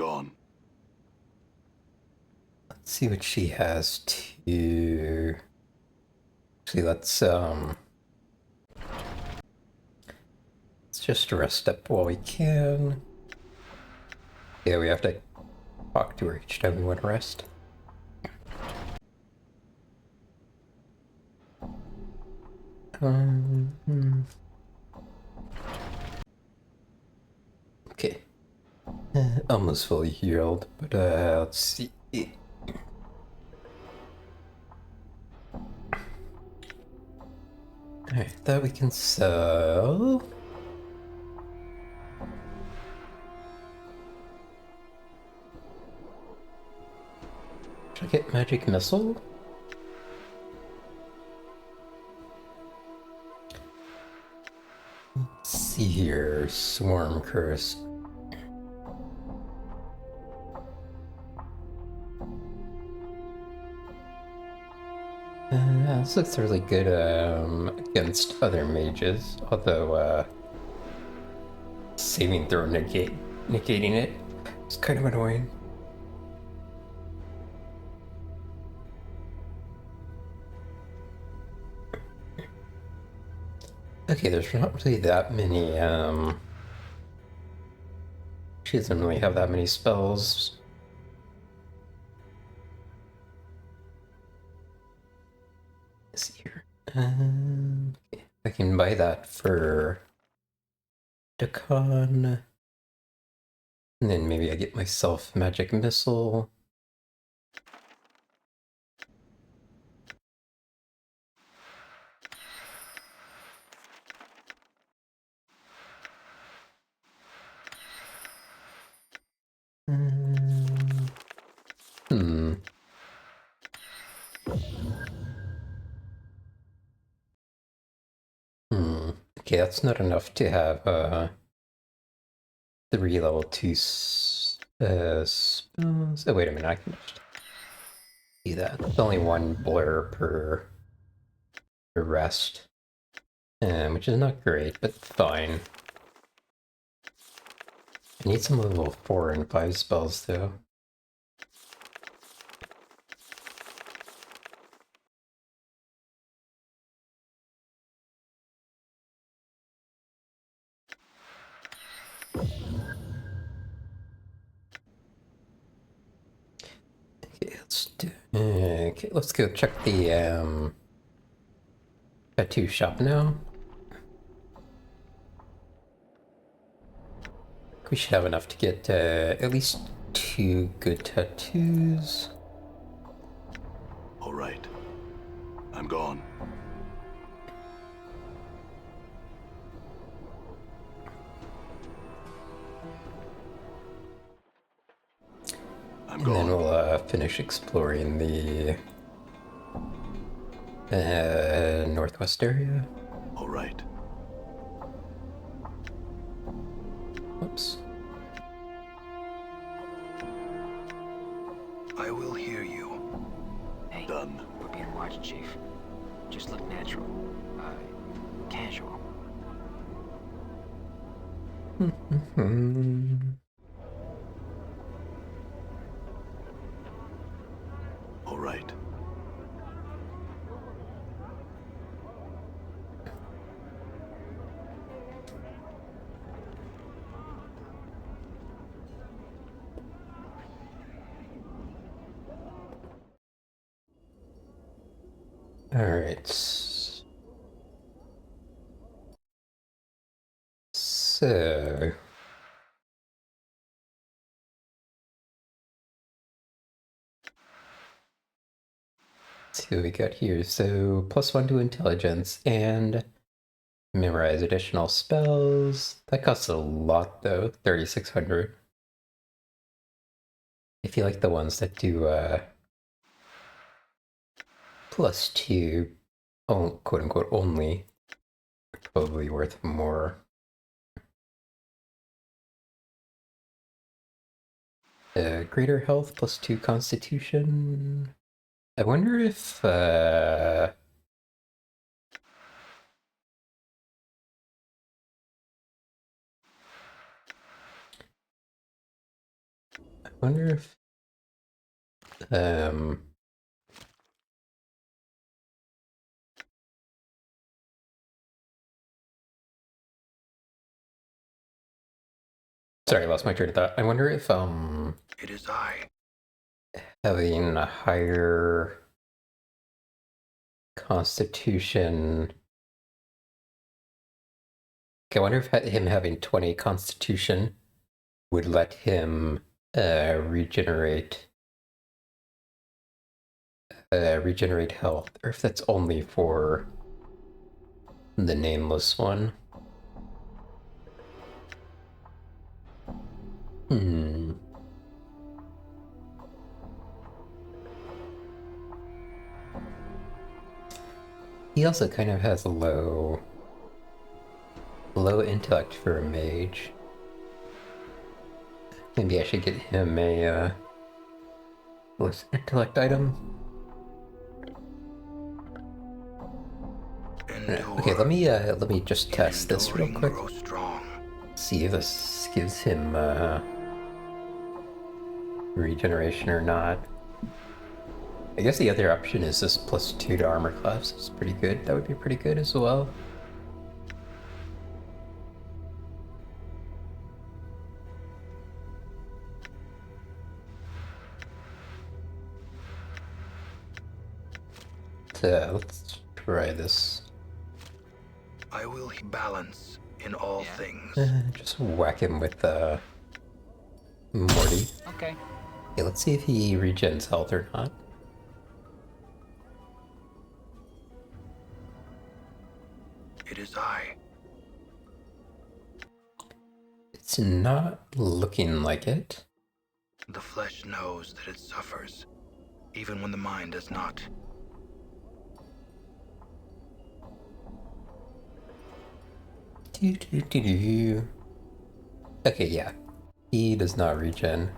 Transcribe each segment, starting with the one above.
gone. Let's see what she has to... Actually, let's just rest up while we can. Yeah, we have to talk to her each time we want to rest. Okay. Almost fully healed, but let's see. Alright, that we can sell. Should I get magic missile? Let's see here. Swarm curse. This looks really good against other mages, although saving throw negating it is kind of annoying. Okay, there's not really that many, she doesn't really have that many spells. Let's see here. Okay. I can buy that for Dakan. And then maybe I get myself magic missile. Okay, that's not enough to have 3 level 2 spells. Oh, wait a minute, I can just see that. It's only 1 blur per rest, which is not great, but fine. I need some level 4 and 5 spells, though. Okay, let's go check the tattoo shop now. We should have enough to get at least 2 good tattoos. All right. I'm gone. And then we'll finish exploring the northwest area. All right. Oops. I will hear you. Hey, Done. we're being watched, Chief. Just look natural. Casual. All right. Alright. So... let's see what we got here. So, +1 to intelligence and memorize additional spells. That costs a lot though, 3,600. I feel like the ones that do +2, oh, quote unquote, only, are probably worth more. Greater health, +2 constitution. I wonder if I wonder if um sorry, I lost my train of thought. I wonder if It is I. having a higher constitution. Okay, I wonder if him having 20 constitution would let him regenerate regenerate health, or if that's only for the nameless one. Hmm. He also kind of has a low intellect for a mage. Maybe I should get him a less intellect item. Okay, let me just test this real quick. Grow strong. See if this gives him regeneration or not. I guess the other option is this +2 to armor class. It's pretty good. That would be pretty good as well. So let's try this. I will balance in all things. Just whack him with Morty. Okay. Okay, let's see if he regens health or not. It is I. It's not looking like it. The flesh knows that it suffers, even when the mind does not. Okay, yeah. He does not regen.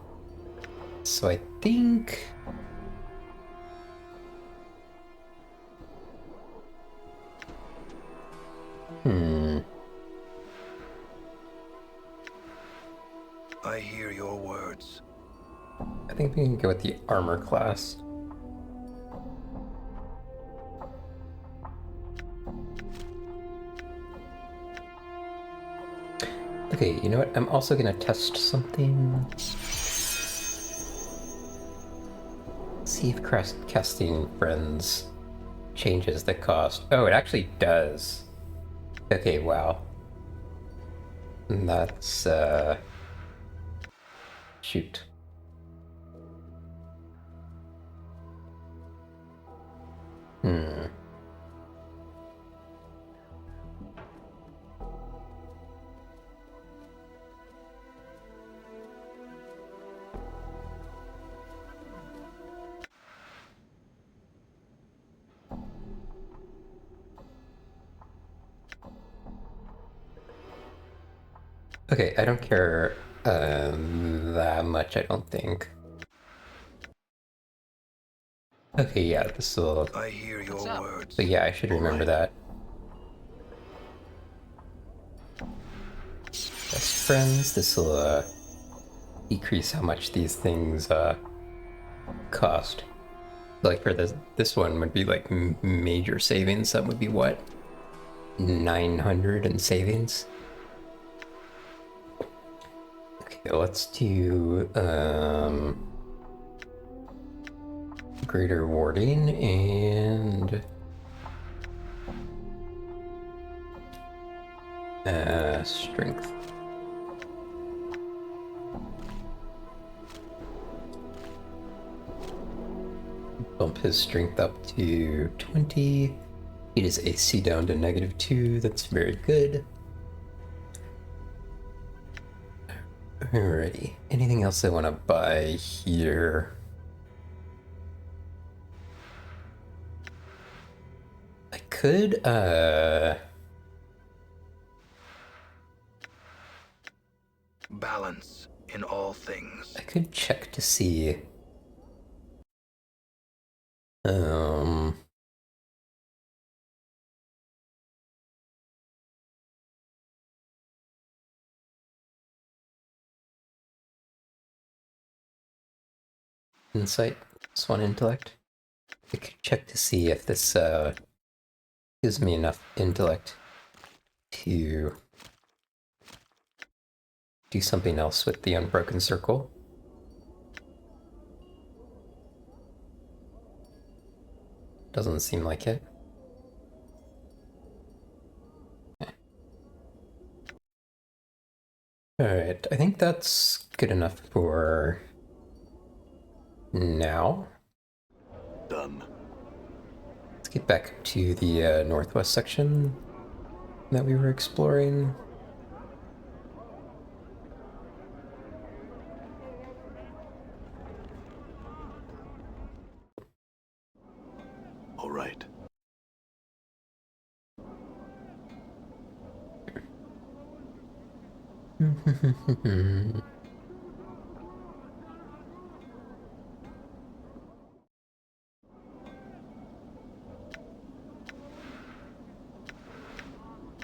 So I think... I hear your words. I think we can go with the armor class. Okay, you know what? I'm also gonna test something. See if casting friends changes the cost. Oh, it actually does. Okay, wow. That's shoot. Okay, I don't care that much, I don't think. Okay, yeah, this will... I hear your What's up? words. So yeah, I should remember that. Best friends, this will decrease how much these things cost. Like for this one would be like major savings. That would be what? 900 in savings? Okay, let's do greater warding and strength. Bump his strength up to 20. It is AC down to -2. That's very good. Alrighty. Anything else I want to buy here? I could, Balance in all things. I could check to see. Um, insight, plus 1 intellect. I could check to see if this gives me enough intellect to do something else with the Unbroken Circle. Doesn't seem like it. Alright, I think that's good enough for now. Done. Let's get back to the northwest section that we were exploring. All right.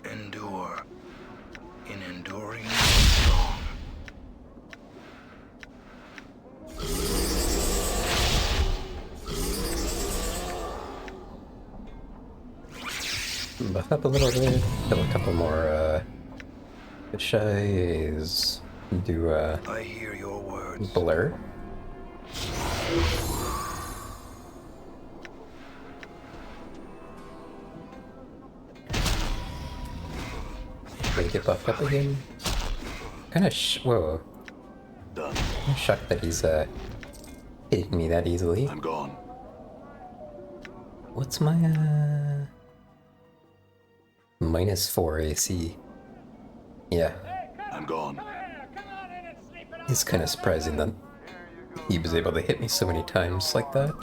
Endure. In enduring, you are strong. Buff up a little bit, kill a couple more fish eyes, do I hear your words. blur. They get buffed up again. Kinda whoa. Done. I'm shocked that he's hitting me that easily. I'm gone. What's my -4 AC? Yeah, I'm gone. it's kind of surprising that he was able to hit me so many times like that.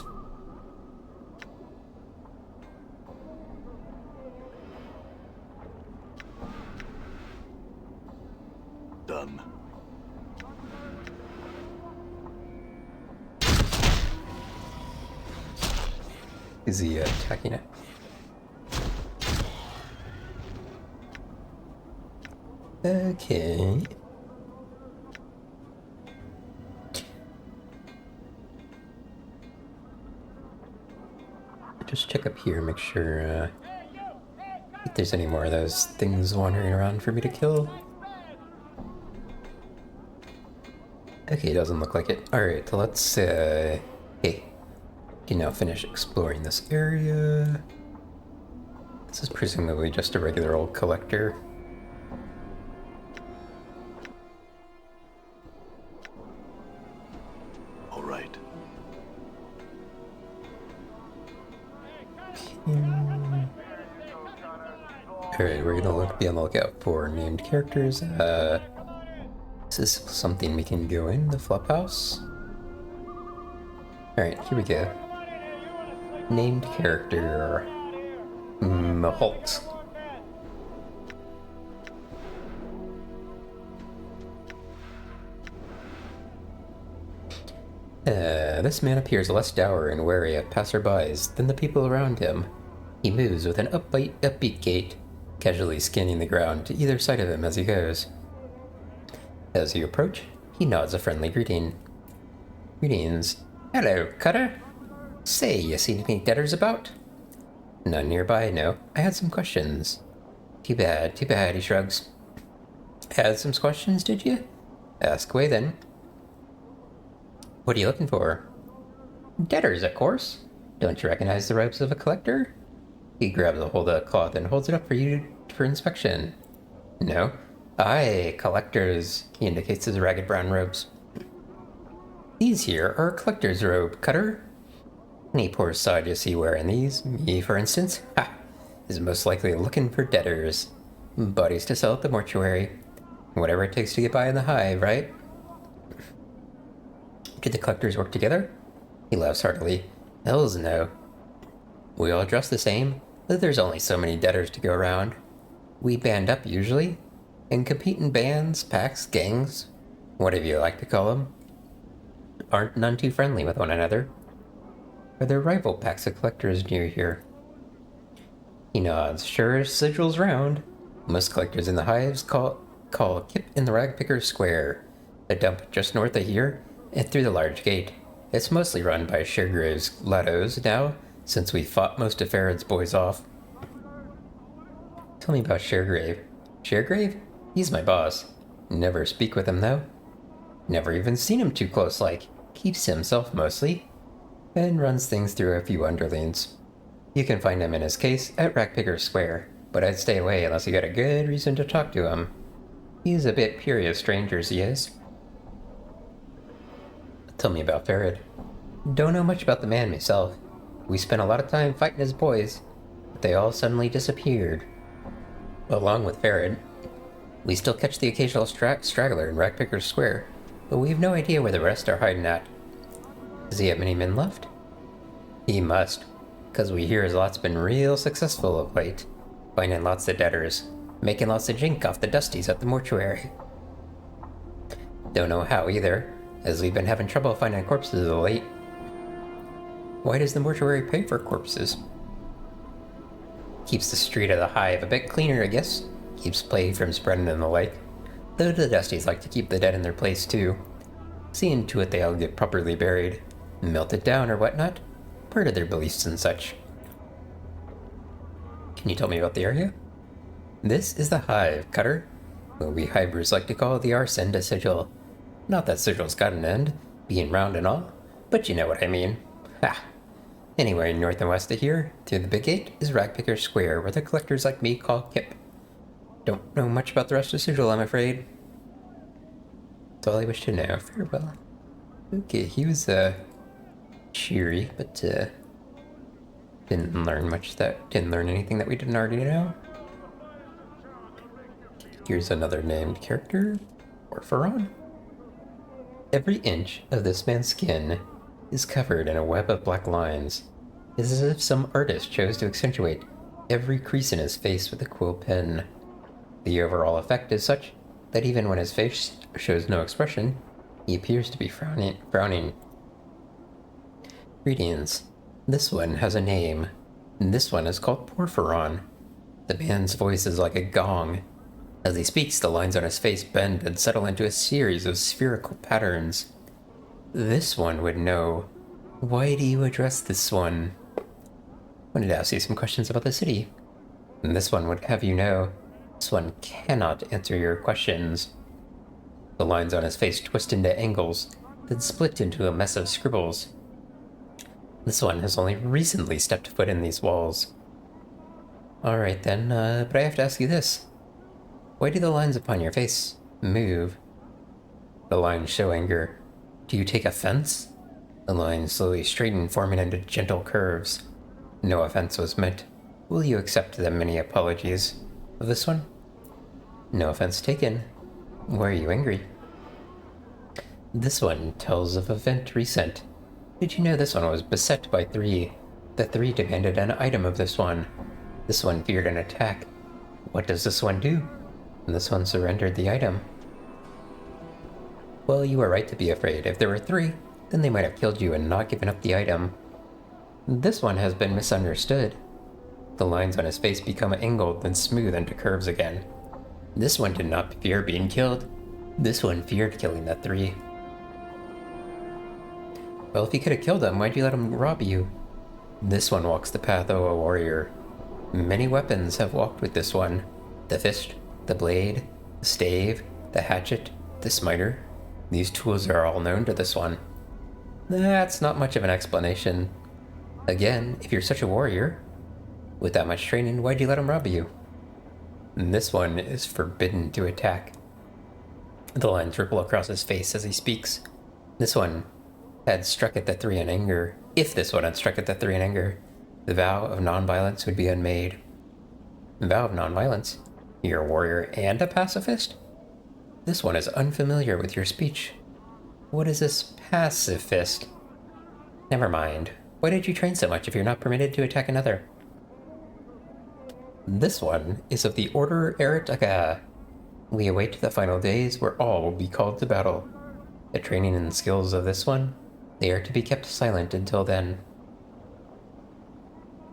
Done. Is he attacking it? Okay. Just check up here, make sure if there's any more of those things wandering around for me to kill. Okay, doesn't look like it. Alright, so let's hey, can now finish exploring this area. This is presumably just a regular old collector. All right. Alright, we're gonna be on the lookout for named characters. Is this something we can go in, the flop house? Alright, here we go. Named character Mahalt. This man appears less dour and wary of passerbys than the people around him. He moves with an upbeat gait, casually scanning the ground to either side of him as he goes. As you approach, he nods a friendly greeting. Greetings. Hello, Cutter. Say, you seen any debtors about? None nearby, no. I had some questions. Too bad, he shrugs. Had some questions, did you? Ask away then. What are you looking for? Debtors, of course. Don't you recognize the robes of a collector? He grabs a hold of the cloth and holds it up for you for inspection. No. Aye, collectors, he indicates his ragged brown robes. These here are a collector's robe, Cutter. Any poor sod you see wearing these, me for instance, is most likely looking for debtors. Bodies to sell at the mortuary. Whatever it takes to get by in the hive, right? Did the collectors work together? He laughs heartily. Hells no. We all dress the same, but there's only so many debtors to go around. We band up usually, and compete in bands, packs, gangs, whatever you like to call them. Aren't none too friendly with one another. Are there rival packs of collectors near here? He nods. Sure as sigils round. Most collectors in the hives call Kip in the Ragpicker Square, a dump just north of here, and through the large gate. It's mostly run by Sheargrave's Lados now, since we fought most of Farrod's boys off. Tell me about Sheargrave. Sheargrave? He's my boss. Never speak with him, though. Never even seen him too close like. Keeps to himself mostly. And runs things through a few underlings. You can find him in his case at Rackpicker Square, but I'd stay away unless you got a good reason to talk to him. He's a bit peery of strangers, he is. Tell me about Farrod. Don't know much about the man myself. We spent a lot of time fighting his boys, but they all suddenly disappeared. Along with Farrod, we still catch the occasional straggler in Rackpicker Square, but we have no idea where the rest are hiding at. Does he have many men left? He must, because we hear his lot's been real successful of late, finding lots of debtors, making lots of jink off the dusties at the mortuary. Don't know how either, as we've been having trouble finding corpses of late. Why does the mortuary pay for corpses? Keeps the street of the hive a bit cleaner, I guess. Keeps plague from spreading in the lake. Though the dusties like to keep the dead in their place too. Seeing to it they all get properly buried, melted down or whatnot. Part of their beliefs and such. Can you tell me about the area? This is the hive, Cutter. What we hivers like to call the arse end of Sigil. Not that Sigil's got an end, being round and all, but you know what I mean. Ha! Anywhere north and west of here, through the big gate, is Rackpicker Square, where the collectors like me call Kip. Don't know much about the rest of Sigil, I'm afraid. That's all I wish to know. Farewell. Okay, he was, cheery, but, didn't learn anything that we didn't already know. Here's another named character, Orpheron. Every inch of this man's skin is covered in a web of black lines. It's as if some artist chose to accentuate every crease in his face with a quill pen. The overall effect is such that even when his face shows no expression, he appears to be frowning. Greetings. This one has a name. This one is called Porphyron. The man's voice is like a gong. As he speaks, the lines on his face bend and settle into a series of spherical patterns. This one would know. Why do you address this one? Wanted to ask you some questions about the city. And this one would have you know. This one cannot answer your questions. The lines on his face twist into angles, then split into a mess of scribbles. This one has only recently stepped foot in these walls. Alright then, but I have to ask you this. Why do the lines upon your face move? The lines show anger. Do you take offense? The lines slowly straighten, forming into gentle curves. No offense was meant. Will you accept the many apologies of this one? No offense taken. Why are you angry? This one tells of event recent. Did you know this one was beset by 3? The 3 demanded an item of this one. This one feared an attack. What does this one do? And this one surrendered the item. Well, you were right to be afraid. If there were 3, then they might have killed you and not given up the item. This one has been misunderstood. The lines on his face become angled, then smooth into curves again. This one did not fear being killed. This one feared killing the 3. Well, if you could have killed him, why'd you let him rob you? This one walks the path of a warrior. Many weapons have walked with this one. The fist, the blade, the stave, the hatchet, the smiter. These tools are all known to this one. That's not much of an explanation. Again, if you're such a warrior, with that much training, why'd you let him rob you? And this one is forbidden to attack. The lines ripple across his face as he speaks. This one had struck at the 3 in anger. If this one had struck at the 3 in anger, the vow of nonviolence would be unmade. Vow of nonviolence? You're a warrior and a pacifist? This one is unfamiliar with your speech. What is this pacifist? Never mind. Why did you train so much if you're not permitted to attack another? This one is of the Order Eretaka. We await the final days where all will be called to battle. The training and skills of this one, they are to be kept silent until then.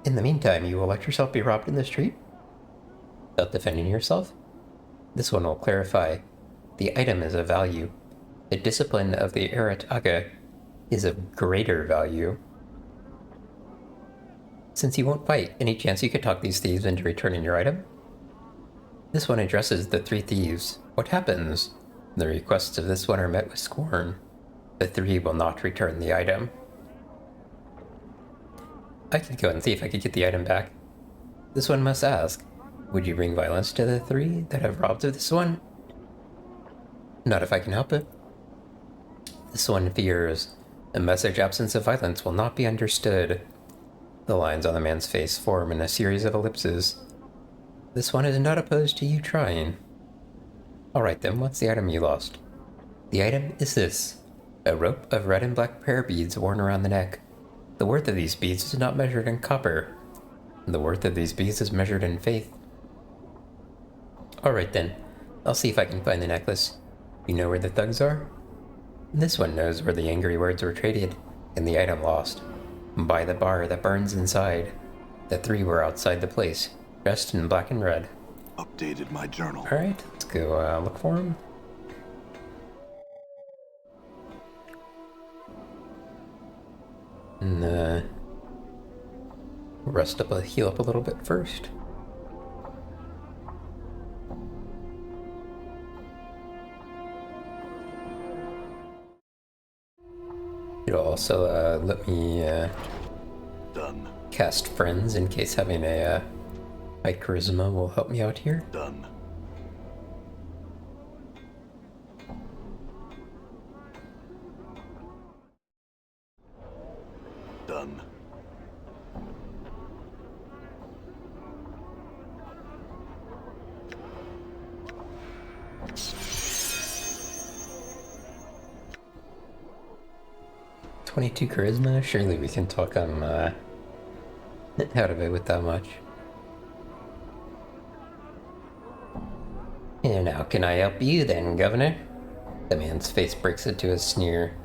In the meantime, you will let yourself be robbed in the street? Without defending yourself? This one will clarify. The item is of value. The discipline of the Eret Aga is of greater value. Since you won't fight, any chance you could talk these thieves into returning your item? This one addresses the 3 thieves. What happens? The requests of this one are met with scorn. The 3 will not return the item. I could go and see if I could get the item back. This one must ask, would you bring violence to the 3 that have robbed of this one? Not if I can help it. This one fears the message absence of violence will not be understood. The lines on the man's face form in a series of ellipses. This one is not opposed to you trying. Alright then, what's the item you lost? The item is this. A rope of red and black prayer beads worn around the neck. The worth of these beads is not measured in copper. The worth of these beads is measured in faith. Alright then, I'll see if I can find the necklace. You know where the thugs are? This one knows where the angry words were traded, and the item lost. By the bar that burns inside. The 3 were outside the place, dressed in black and red. Updated my journal. Alright, let's go look for him. And heal up a little bit first. It'll also let me Done. cast friends in case having a high charisma will help me out here. Done. Done. $22 charisma? Surely we can talk him out of it with that much. And how can I help you then, Governor? The man's face breaks into a sneer.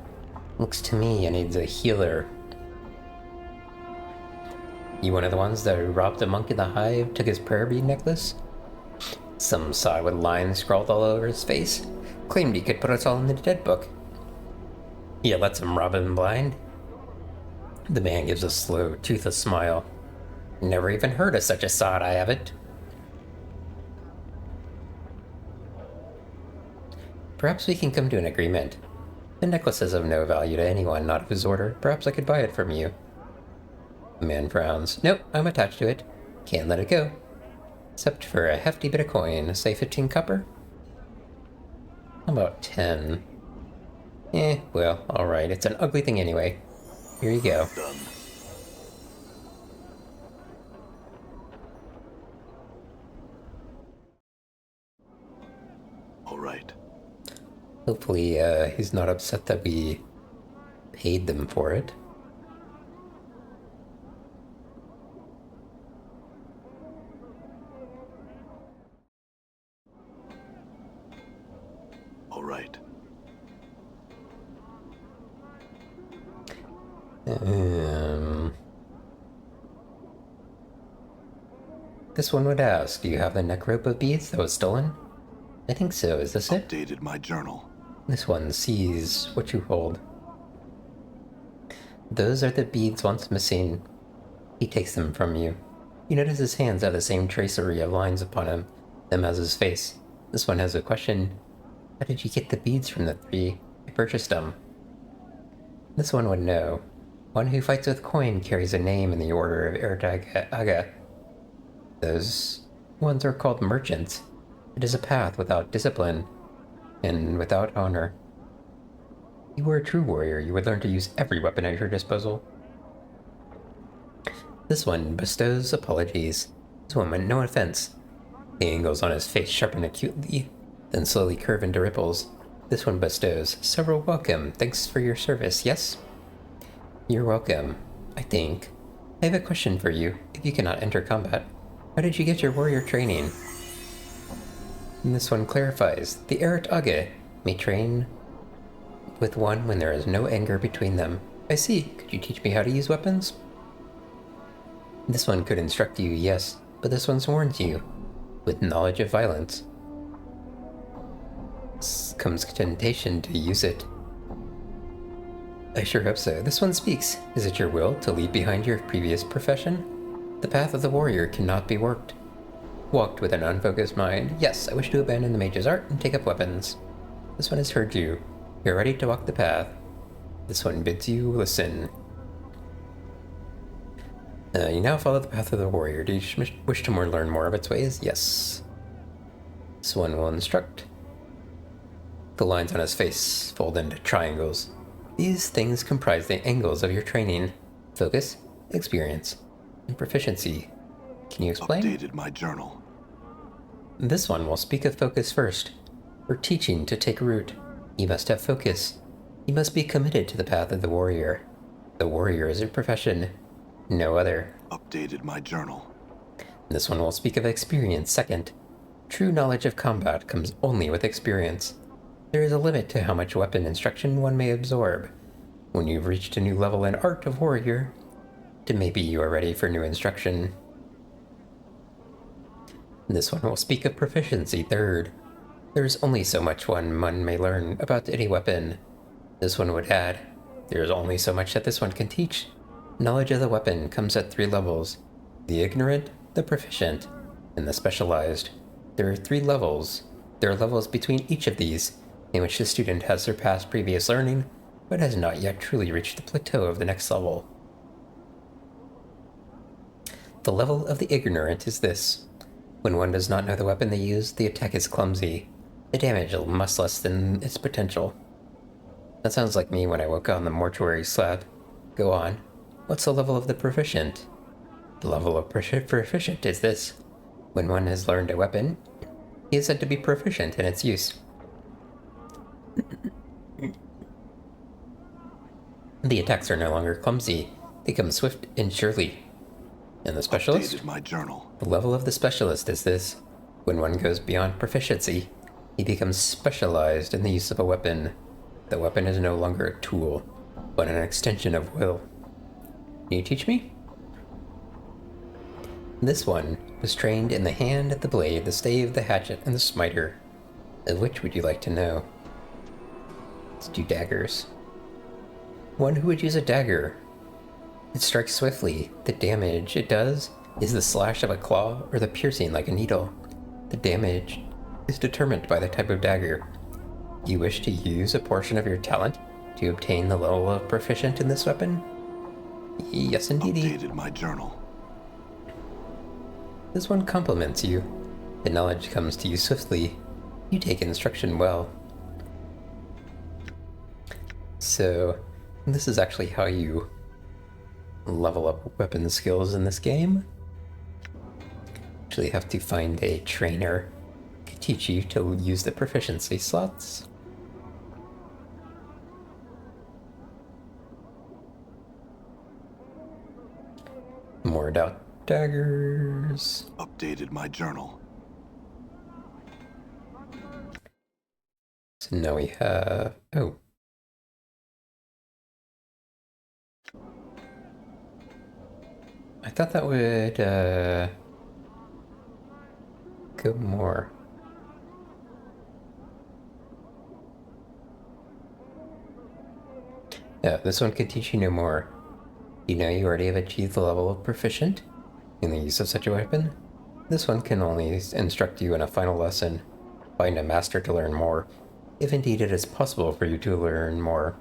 Looks to me I needs a healer. You one of the ones that robbed a monk in the hive, took his prayer bead necklace? Some saw it with lines scrawled all over his face. Claimed he could put us all in the dead book. Yeah, lets him rob him blind. The man gives a slow, toothless smile. Never even heard of such a sod, I haven't. Perhaps we can come to an agreement. The necklace is of no value to anyone not of his order. Perhaps I could buy it from you. The man frowns. Nope, I'm attached to it. Can't let it go. Except for a hefty bit of coin. Say 15 copper? About 10. Well, alright. It's an ugly thing anyway. Here you go. Done. All right. Hopefully, he's not upset that we paid them for it. All right. This one would ask, do you have the neck rope of beads that was stolen? I think so, is this it? Updated my journal. This one sees what you hold. Those are the beads once missing. He takes them from you. You notice his hands have the same tracery of lines upon them as his face. This one has a question. How did you get the beads from the 3? I purchased them. This one would know. One who fights with coin carries a name in the order of Aga. Those ones are called merchants. It is a path without discipline and without honor. If you were a true warrior, you would learn to use every weapon at your disposal. This one bestows apologies. This one meant no offense. The angles on his face sharpen acutely, then slowly curve into ripples. This one bestows several welcome. Thanks for your service, yes? You're welcome, I think. I have a question for you, if you cannot enter combat. How did you get your warrior training? And this one clarifies. The Eret Aga may train with one when there is no anger between them. I see. Could you teach me how to use weapons? This one could instruct you, yes, but this one warns you, with knowledge of violence. Comes temptation to use it. I sure hope so. This one speaks. Is it your will to leave behind your previous profession? The path of the warrior cannot be walked with an unfocused mind. Yes, I wish to abandon the mage's art and take up weapons. This one has heard you. You're ready to walk the path. This one bids you listen. You now follow the path of the warrior. Do you wish to learn more of its ways? Yes. This one will instruct. The lines on his face fold into triangles. These things comprise the angles of your training. Focus, experience, and proficiency. Can you explain? Updated my journal. This one will speak of focus first. For teaching to take root, you must have focus. You must be committed to the path of the warrior. The warrior is your profession, no other. Updated my journal. This one will speak of experience second. True knowledge of combat comes only with experience. There is a limit to how much weapon instruction one may absorb. When you've reached a new level in Art of Warrior, then maybe you are ready for new instruction. This one will speak of proficiency third. There is only so much one may learn about any weapon. This one would add, there is only so much that this one can teach. Knowledge of the weapon comes at 3 levels. The ignorant, the proficient, and the specialized. There are 3 levels. There are levels between each of these, in which the student has surpassed previous learning, but has not yet truly reached the plateau of the next level. The level of the ignorant is this. When one does not know the weapon they use, the attack is clumsy. The damage is much less than its potential. That sounds like me when I woke on the mortuary slab. Go on. What's the level of the proficient? The level of proficient is this. When one has learned a weapon, he is said to be proficient in its use. The attacks are no longer clumsy. They come swift and surely. And the specialist? Updated my journal. The level of the specialist is this. When one goes beyond proficiency, he becomes specialized in the use of a weapon. The weapon is no longer a tool, but an extension of will. Can you teach me? This one was trained in the hand, the blade, the stave, the hatchet, and the smiter. Of which would you like to know? Let's do daggers. One who would use a dagger. It strikes swiftly. The damage it does is the slash of a claw or the piercing like a needle. The damage is determined by the type of dagger. You wish to use a portion of your talent to obtain the level of proficient in this weapon? Yes, indeedy. Updated my journal. This one compliments you. The knowledge comes to you swiftly. You take instruction well. So, this is actually how you level up weapon skills in this game. Actually have to find a trainer to teach you to use the proficiency slots. More doubt daggers. Updated my journal. So now we have... oh. I thought that would, go more. Yeah, this one could teach you no more. You know you already have achieved the level of proficient in the use of such a weapon. This one can only instruct you in a final lesson. Find a master to learn more, if indeed it is possible for you to learn more.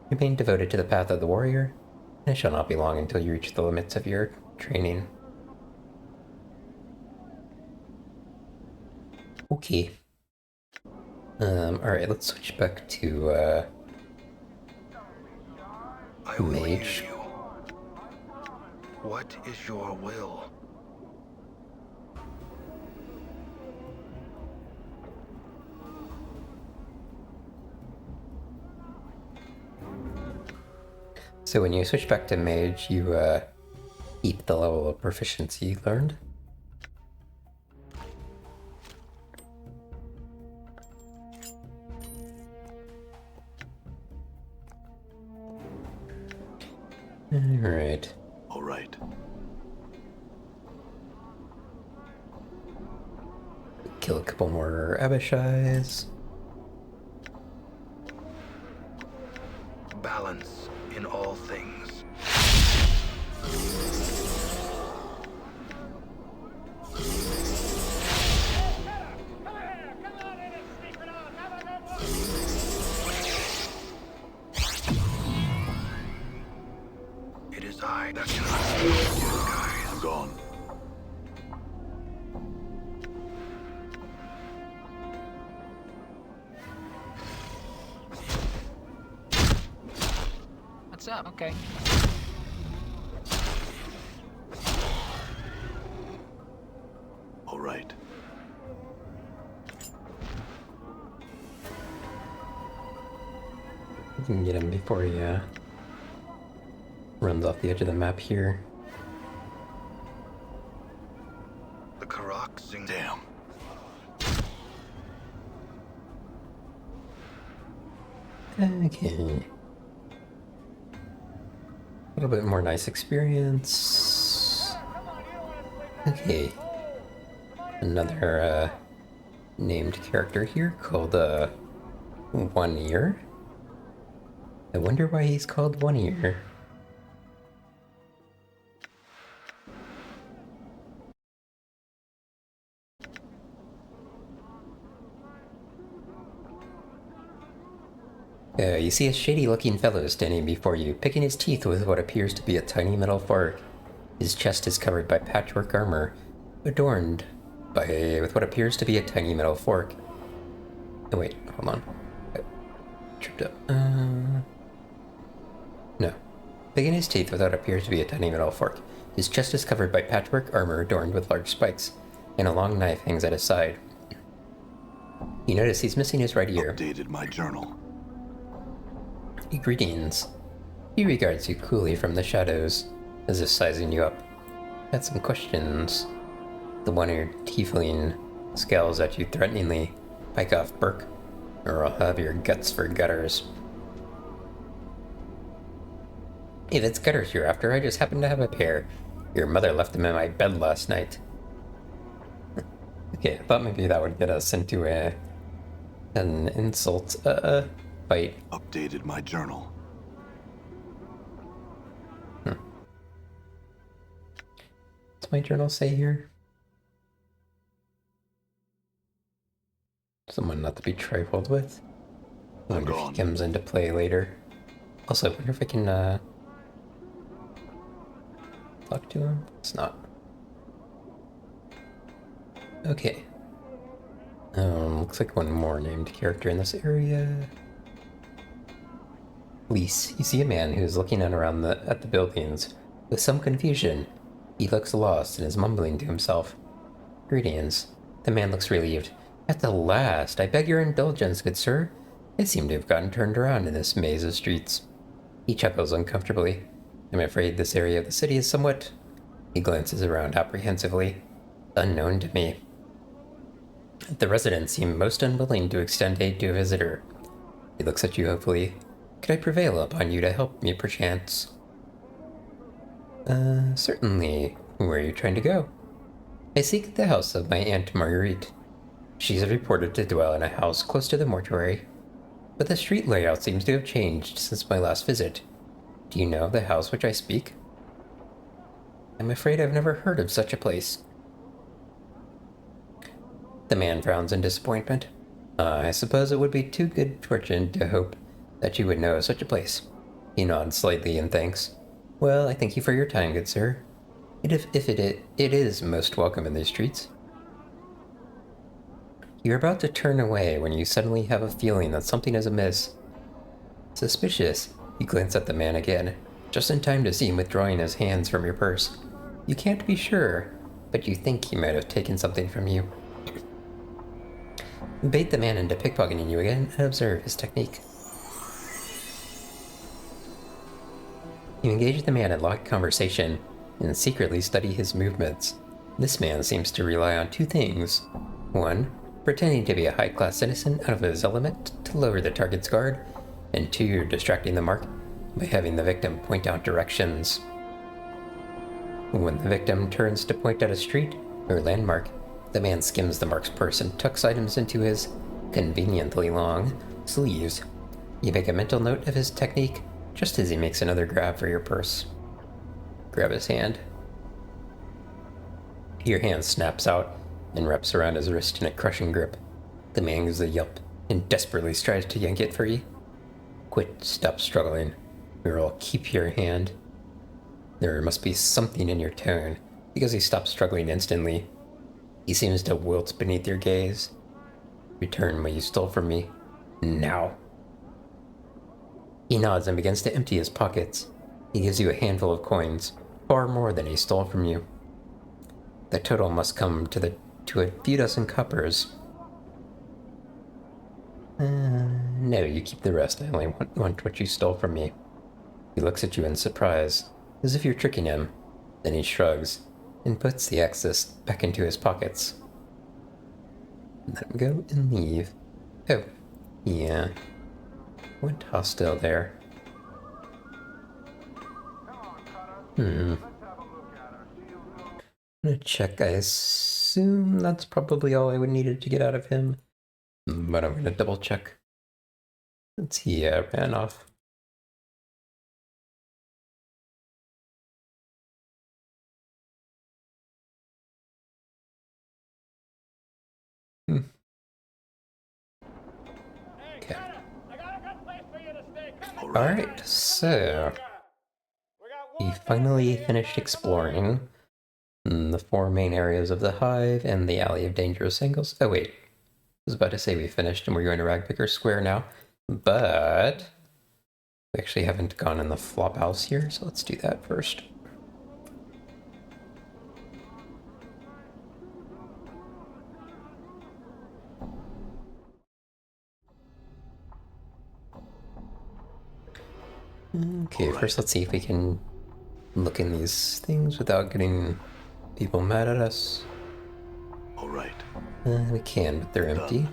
Remain devoted to the path of the warrior, and it shall not be long until you reach the limits of your training. Okay. Alright, let's switch back to, I will hear mage. you. What is your will? So when you switch back to mage, you, keep the level of proficiency learned. Alright. All right. Kill a couple more Abishais. Balance. in all things. It is I that cannot see the skies. I'm gone. What's up? Okay. All right. You can get him before he runs off the edge of the map here. The Karak sing. Damn. Okay. A little bit more nice experience. Okay. Another named character here called One Ear. I wonder why he's called One Ear. You see a shady-looking fellow standing before you, picking his teeth with what appears to be a tiny metal fork. His chest is covered by patchwork armor, adorned with what appears to be a tiny metal fork. Oh wait, hold on. I tripped up. No. Picking his teeth with what appears to be a tiny metal fork. His chest is covered by patchwork armor adorned with large spikes, and a long knife hangs at his side. You notice he's missing his right ear. Updated my journal. Greetings. He regards you coolly from the shadows, as if sizing you up. Got some questions. The one-eared tiefling scowls at you threateningly. Pike off, Burke, or I'll have your guts for gutters. If it's gutters you're after, I just happen to have a pair. Your mother left them in my bed last night. Okay, I thought maybe that would get us into an insult fight. Updated my journal. What's my journal say here? Someone not to be trifled with. I wonder if he comes into play later. Also, I wonder if I can talk to him. It's not. Okay. Looks like one more named character in this area. Lise, you see a man who is looking at the buildings with some confusion. He looks lost and is mumbling to himself. Greetings. The man looks relieved. At the last, I beg your indulgence, good sir. I seem to have gotten turned around in this maze of streets. He chuckles uncomfortably. I'm afraid this area of the city is somewhat... He glances around apprehensively. Unknown to me. The residents seem most unwilling to extend aid to a visitor. He looks at you hopefully. Could I prevail upon you to help me, perchance? Certainly. Where are you trying to go? I seek the house of my Aunt Marguerite. She's reported to dwell in a house close to the mortuary, but the street layout seems to have changed since my last visit. Do you know the house which I speak? I'm afraid I've never heard of such a place. The man frowns in disappointment. I suppose it would be too good fortune to hope that you would know of such a place. He nods slightly in thanks. Well, I thank you for your time, good sir. If it is most welcome in these streets. You're about to turn away when you suddenly have a feeling that something is amiss. Suspicious. You glance at the man again, just in time to see him withdrawing his hands from your purse. You can't be sure, but you think he might have taken something from you. Bait the man into pickpocketing you again and observe his technique. You engage the man in light conversation and secretly study his movements. This man seems to rely on two things. One, pretending to be a high-class citizen out of his element to lower the target's guard, and two, distracting the mark by having the victim point out directions. When the victim turns to point out a street or landmark, the man skims the mark's purse and tucks items into his conveniently long sleeves. You make a mental note of his technique, just as he makes another grab for your purse. Grab his hand. Your hand snaps out and wraps around his wrist in a crushing grip. The man gives a yelp and desperately strives to yank it free. Quit, stop struggling, or I'll keep your hand. There must be something in your tone, because he stops struggling instantly. He seems to wilt beneath your gaze. Return what you stole from me, now. He nods and begins to empty his pockets. He gives you a handful of coins, far more than he stole from you. The total must come to a few dozen coppers. No, you keep the rest. I only want what you stole from me. He looks at you in surprise, as if you're tricking him. Then he shrugs and puts the excess back into his pockets. Let him go and leave. Oh, yeah. Went hostile there. I'm gonna check. I assume that's probably all I would needed to get out of him. But I'm gonna double check. Since he ran off. Okay. Alright, so we finally finished exploring the 4 main areas of the Hive and the Alley of Dangerous Angles. Oh wait, I was about to say we finished and we're going to Ragpicker Square now, but we actually haven't gone in the flop house here, so let's do that first. Okay, first let's see if we can look in these things without getting people mad at us. All right. We can, but they're empty.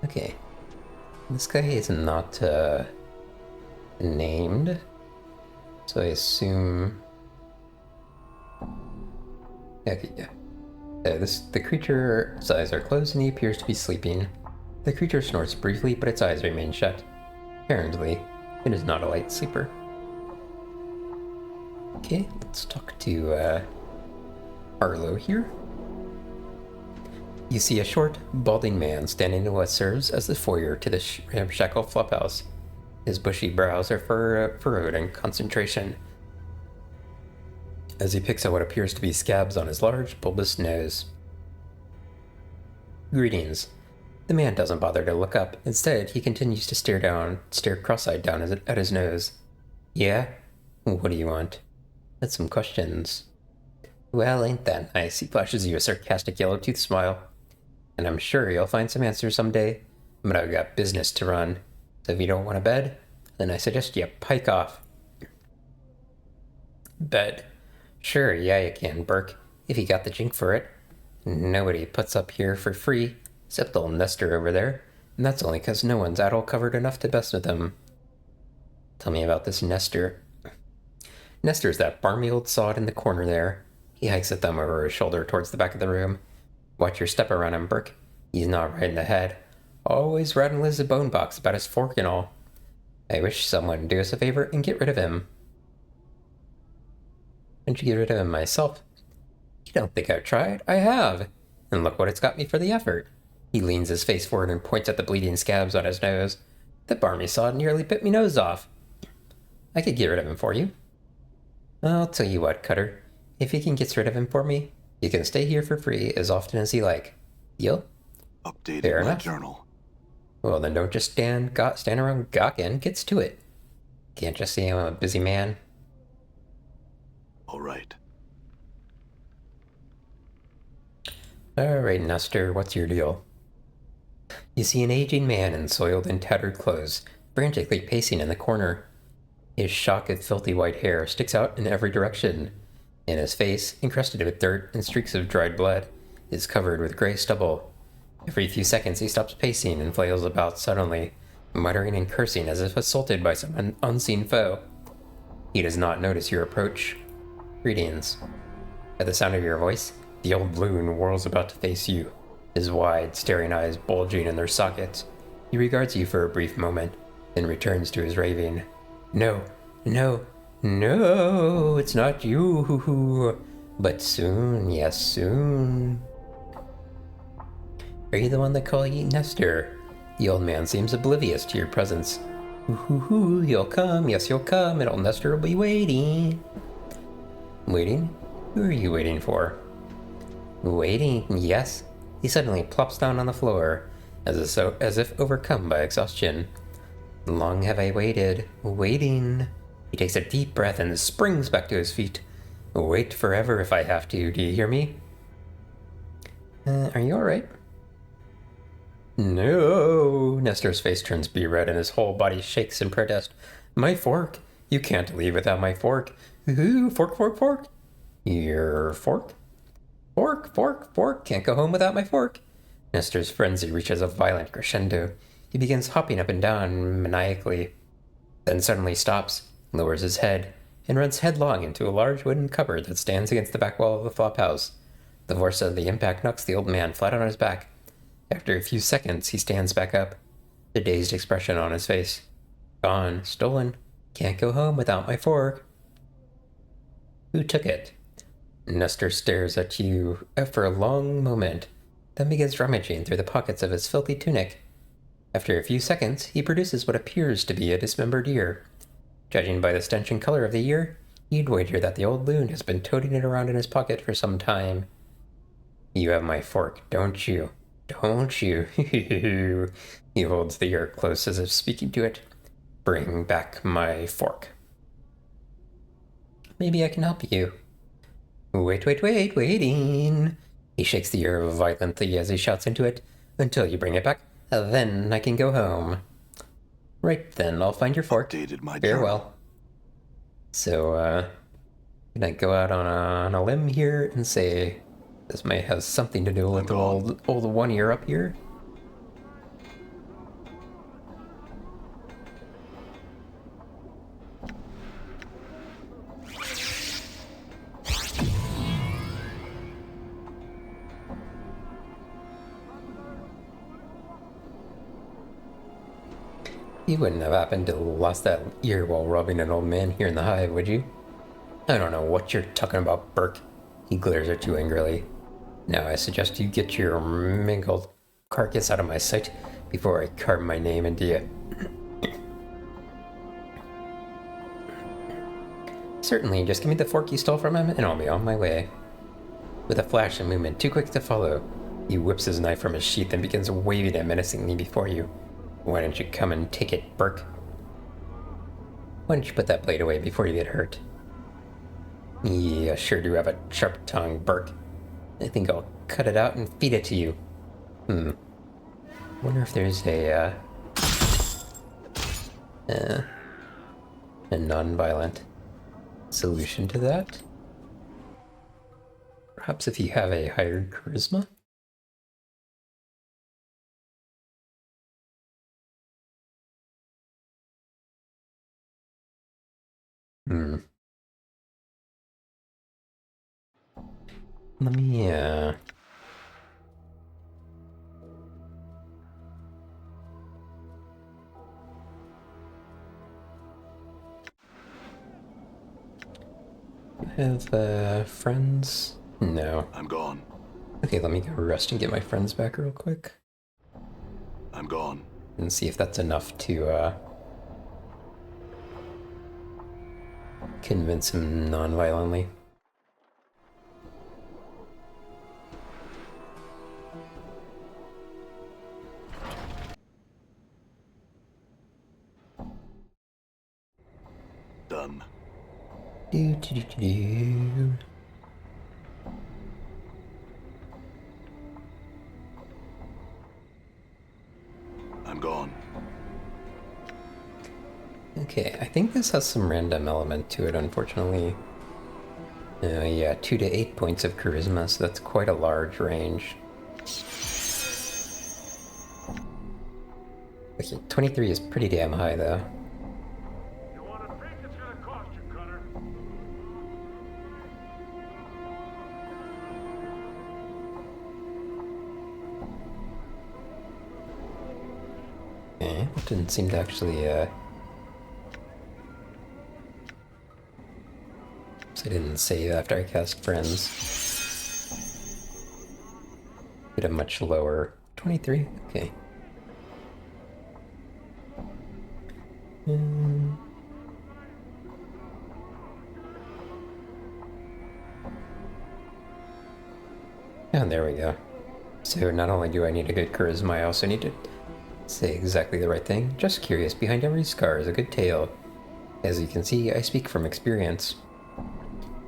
Okay. This guy is not named, so I assume... Okay, yeah. The creature's eyes are closed and he appears to be sleeping. The creature snorts briefly, but its eyes remain shut. Apparently, it is not a light sleeper. Okay, let's talk to Arlo here. You see a short, balding man standing in what serves as the foyer to the ramshackle flophouse. His bushy brows are furrowed in concentration as he picks at what appears to be scabs on his large, bulbous nose. Greetings. The man doesn't bother to look up. Instead, he continues to stare cross-eyed down at his nose. Yeah? What do you want? That's some questions. Well, ain't that nice? He flashes you a sarcastic yellow-toothed smile. And I'm sure you'll find some answers someday. But I've got business to run. So if you don't want a bed, then I suggest you pike off. Bed? Sure, yeah you can, Burke, if you got the jink for it. Nobody puts up here for free, except old Nestor over there. And that's only 'cause no one's addle covered enough to mess with him. Tell me about this Nestor. Nestor's that barmy old sod in the corner there. He hikes a thumb over his shoulder towards the back of the room. Watch your step around him, Burke. He's not right in the head. Always rattling his bone box about his fork and all. I wish someone would do us a favor and get rid of him. Why don't you get rid of him myself? You don't think I've tried? I have. And look what it's got me for the effort. He leans his face forward and points at the bleeding scabs on his nose. The barmy sod nearly bit me nose off. I could get rid of him for you. I'll tell you what, Cutter. If you can get rid of him for me, you can stay here for free as often as you like. Deal? Updated Fair my enough. journal. Well, then don't just stand around gawking. Gets to it. Can't just see I'm a busy man. All right. Alright, Nestor, what's your deal? You see an aging man in soiled and tattered clothes, frantically pacing in the corner. His shock of filthy white hair sticks out in every direction, and his face, encrusted with dirt and streaks of dried blood, is covered with gray stubble. Every few seconds he stops pacing and flails about suddenly, muttering and cursing as if assaulted by some unseen foe. He does not notice your approach. Greetings. At the sound of your voice, the old loon whirls about to face you, his wide, staring eyes bulging in their sockets. He regards you for a brief moment, then returns to his raving. No, no, no, it's not you. But soon, yes, soon. Are you the one they call ye Nestor? The old man seems oblivious to your presence. You'll come, yes, you'll come, and old Nestor will be waiting. Waiting? Who are you waiting for? Waiting, yes. He suddenly plops down on the floor, as if overcome by exhaustion. Long have I waited, waiting. He takes a deep breath and springs back to his feet. Wait forever if I have to, do you hear me? Are you alright? No! Nestor's face turns beet-red and his whole body shakes in protest. My fork! You can't leave without my fork! Ooh, fork, fork, fork! Your fork? Fork, fork, fork! Can't go home without my fork! Nestor's frenzy reaches a violent crescendo. He begins hopping up and down maniacally, then suddenly stops, lowers his head, and runs headlong into a large wooden cupboard that stands against the back wall of the flop house. The force of the impact knocks the old man flat on his back. After a few seconds, he stands back up, the dazed expression on his face. Gone, stolen. Can't go home without my fork. Who took it? Nestor stares at you for a long moment, then begins rummaging through the pockets of his filthy tunic. After a few seconds, he produces what appears to be a dismembered ear. Judging by the stench and color of the ear, you'd wager that the old loon has been toting it around in his pocket for some time. You have my fork, don't you? Don't you? He holds the ear close as if speaking to it. Bring back my fork. Maybe I can help you. Waiting. He shakes the ear violently as he shouts into it. Until you bring it back, then I can go home. Right then, I'll find your fork. Updated my Farewell. journal. So, can I go out on a limb here and say this may have something to do with the old one ear up here? You wouldn't have happened to lost that ear while robbing an old man here in the hive, would you? I don't know what you're talking about, Burke. He glares at you angrily. Now I suggest you get your mangled carcass out of my sight before I carve my name into you. Certainly, just give me the fork you stole from him and I'll be on my way. With a flash and movement too quick to follow, he whips his knife from his sheath and begins waving it menacingly before you. Why don't you come and take it, Burke? Why don't you put that blade away before you get hurt? Yeah, sure do have a sharp tongue, Burke. I think I'll cut it out and feed it to you. Wonder if there's a non-violent solution to that? Perhaps if you have a higher charisma? Let me, have, friends? No. I'm gone. Okay, let me go rest and get my friends back real quick. I'm gone. And see if that's enough to, convince him non-violently. Done. Do. I'm gone. Okay, I think this has some random element to it, unfortunately. Yeah, 2 to 8 points of charisma, so that's quite a large range. Okay, 23 is pretty damn high, though. You want to think it's gonna cost you, Cutter? Okay, we'll Didn't seem to actually, so I didn't save after I cast Friends. Get a much lower 23. Okay. And there we go. So not only do I need a good charisma, I also need to say exactly the right thing. Just curious, behind every scar is a good tale. As you can see, I speak from experience.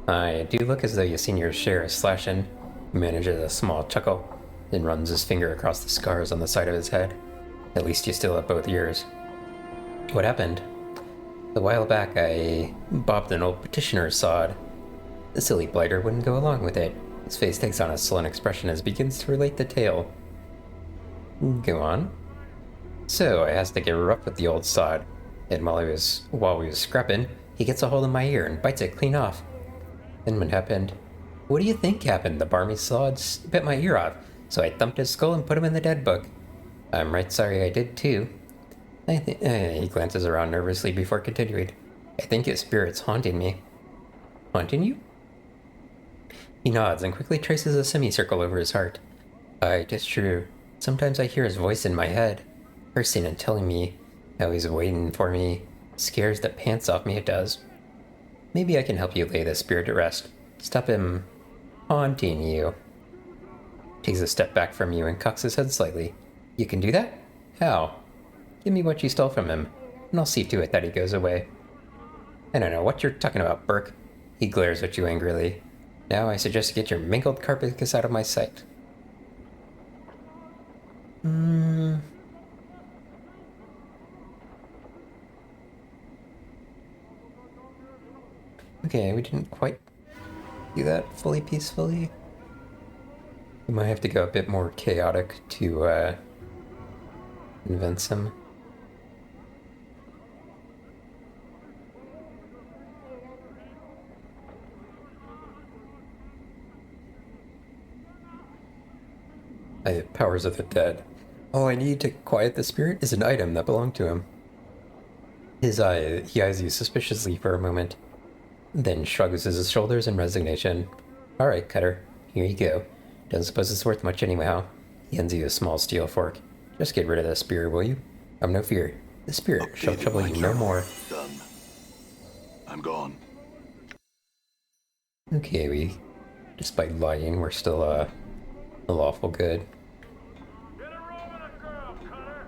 I do look as though you've seen your share of slashing. He manages a small chuckle, then runs his finger across the scars on the side of his head. At least you still have both ears. What happened? A while back, I bobbed an old petitioner's sod. The silly blighter wouldn't go along with it. His face takes on a sullen expression as he begins to relate the tale. Go on. So I has to get rough with the old sod, and while we was scrapping, he gets a hold of my ear and bites it clean off. Then what happened? What do you think happened? The barmy sod bit my ear off, so I thumped his skull and put him in the dead book. I'm right sorry I did too. He glances around nervously before continuing. I think his spirit's haunting me. Haunting you? He nods and quickly traces a semicircle over his heart. It is true. Sometimes I hear his voice in my head, cursing and telling me how he's waiting for me. Scares the pants off me, it does. Maybe I can help you lay the spirit to rest. Stop him haunting you. Takes a step back from you and cocks his head slightly. You can do that? How? Give me what you stole from him, and I'll see to it that he goes away. I don't know what you're talking about, Burke. He glares at you angrily. Now I suggest you get your mangled carcass out of my sight. Okay, we didn't quite do that fully peacefully. We might have to go a bit more chaotic to convince him. I have powers of the dead. All I need to quiet the spirit is an item that belonged to him. He eyes you suspiciously for a moment, then shrugs his shoulders in resignation. All right, Cutter, here you go. Don't suppose it's worth much anyhow. He hands you a small steel fork. Just get rid of the spear, will you? Have no fear. The spirit shall trouble you no more. Done. I'm gone. Okay, despite lying, we're still, a lawful good. Get a room and a girl, Cutter.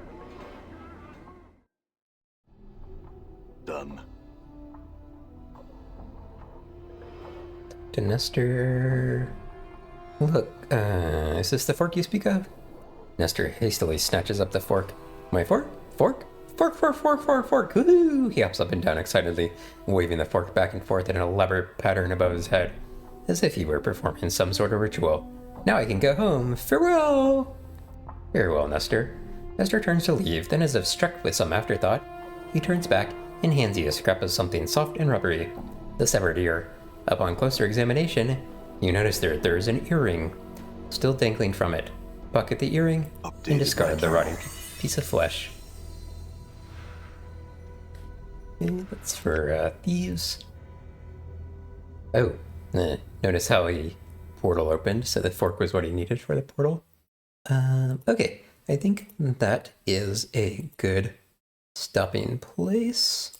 Done. To Nestor... Look, is this the fork you speak of? Nestor hastily snatches up the fork. My fork? Fork? Fork, fork, fork, fork, fork! Woohoo! He hops up and down excitedly, waving the fork back and forth in an elaborate pattern above his head, as if he were performing some sort of ritual. Now I can go home. Farewell! Farewell, Nestor. Nestor turns to leave, then as if struck with some afterthought, he turns back and hands you a scrap of something soft and rubbery. The severed ear. Upon closer examination, you notice there's an earring, still dangling from it. Pocket the earring and discard the rotting piece of flesh. Okay, that's for thieves. Oh, notice how a portal opened, so the fork was what he needed for the portal. Okay, I think that is a good stopping place.